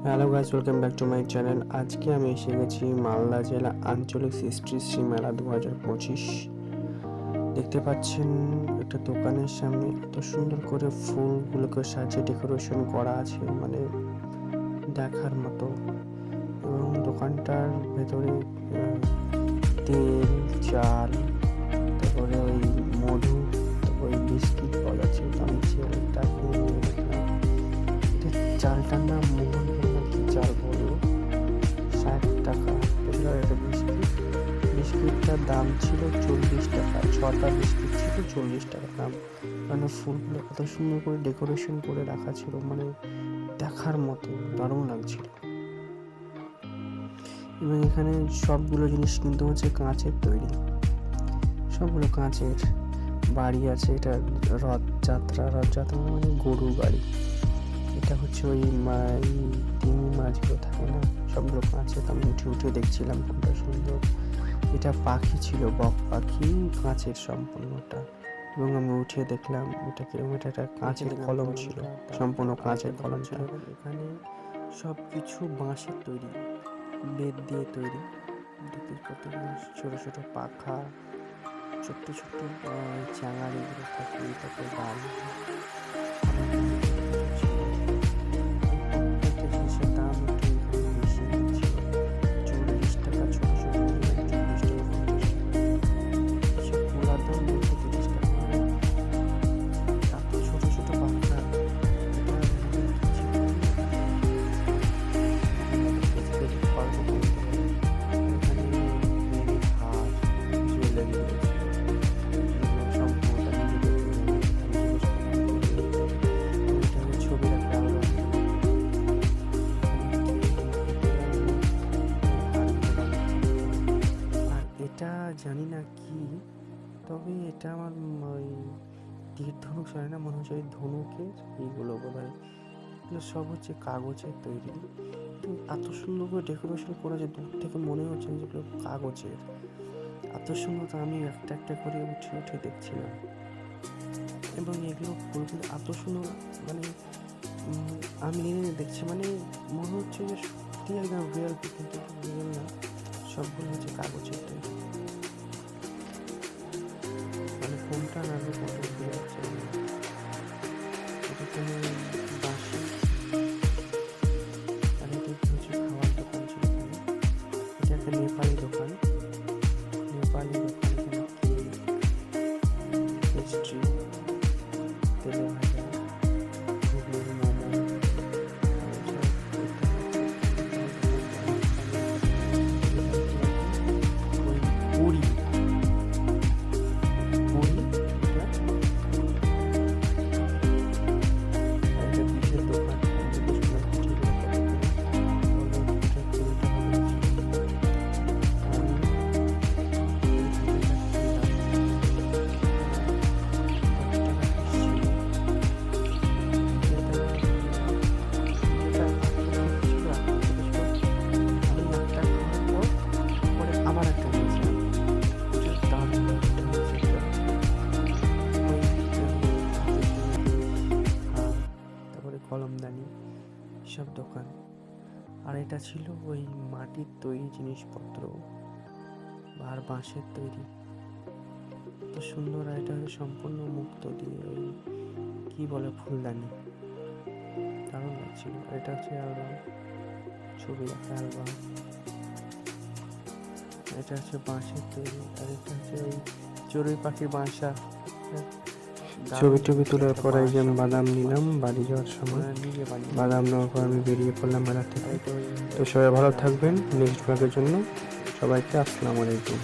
Hello guys, welcome back to my channel. আজকে আমি এসে গেছি মালদা জেলা আঞ্চলিক সৃষ্টি মেলা 2025। দেখতে পাচ্ছেন একটা দোকানের সামনে এত সুন্দর করে ফুলগুলোকে সাজিয়ে ডেকোরেশন করা আছে, মানে দেখার মতো। এবং দোকানটার ভেতরে তেল, চাল, তারপরে ওই মধু, তারপরে বিস্কিট পাওয়া যাচ্ছে। আমি চালটা কিনে নিয়ে দেখলাম, চালটার নাম মোহন চাল বললো, 60 টাকা। এছাড়া একটা বিস্কিটটার দাম ছিল 40 টাকা। 6টা বিস্কিট ছিল 40 টাকা দাম। মানে ফুলগুলো কত সুন্দর করে ডেকোরেশন করে রাখা ছিল, মানে দেখার মতো দারুণ লাগছিল। এবং এখানে সবগুলো জিনিস কিন্তু হচ্ছে কাঁচের তৈরি, সবগুলো কাঁচের। বাড়ি আছে, এটা রথযাত্রা মানে গরুর গাড়ি। এটা হচ্ছে ওই তিমি মাছগুলো থাকে না, সবগুলো কাঁচের। আমি উঠে দেখছিলাম কোনটা সুন্দর। এটা পাখি ছিল, বক পাখি, কাঁচের সম্পূর্ণটা। এবং আমি উঠে দেখলাম এটা কিরকম। এটা একটা কাঁচের কলম ছিল, সম্পূর্ণ কাঁচের কলম ছিল। এখানে সব কিছু বাঁশের তৈরি, বেত দিয়ে তৈরি। কত ছোট ছোট পাখা, ছোট্ট ছোট্ট চাঙারিগুলো থাকে, তারপরে ডাল। এটা জানি না কি, তবে এটা আমার ওই তীর ধনুক হয় না, মনে হচ্ছে ওই ধনুকের এইগুলো বোধ হয়। এগুলো সব হচ্ছে কাগজের তৈরি। এত সুন্দর করে ডেকোরেশন করা যে দূর থেকে মনে হচ্ছে যেগুলো কাগজের। এত সুন্দর, তো আমি একটা একটা করে উঠে দেখছিলাম। এবং এগুলো ফুলগুলো এত সুন্দর, মানে আমি দেখছি, মানে মনে হচ্ছে যে সত্যি একদম রিয়েল, কিন্তু রিয়েল না, সবগুলো হচ্ছে কাগজের তৈরি। মানে কোনটা না কোনটা উঠে যাচ্ছে। এটা কোনো বাসি, আর এটা হচ্ছে খাওয়ার দোকান ছিল এখানে। এটা একটা নেপালি দোকান, এখানে পেস্ট্রি, তেলে ভাজা, ঘুগনি, মোমো। পুরি কলমদানি, সব দোকান। আর এটা ছিল ওই মাটির তৈরি জিনিসপত্র আর বাঁশের তৈরি, তো সুন্দর। আর এটা সম্পূর্ণ মুক্ত দিয়ে ওই কি বলে ফুলদানি, দারুণ লাগছিল। এটা হচ্ছে অ্যালবাম, ছবি রাখা অ্যালবাম। এটা হচ্ছে বাঁশের তৈরি। আর এটা হচ্ছে ওই চড়ুই পাখির বাসা। ছবি তোলার পর এই যে আমি বাদাম নিলাম বাড়ি যাওয়ার সময়। বাদাম নেওয়ার পর আমি বেরিয়ে পড়লাম মেলা থেকে। তো সবাই ভালো থাকবেন। নেক্সট ব্লগের জন্য সবাইকে আসসালামু আলাইকুম।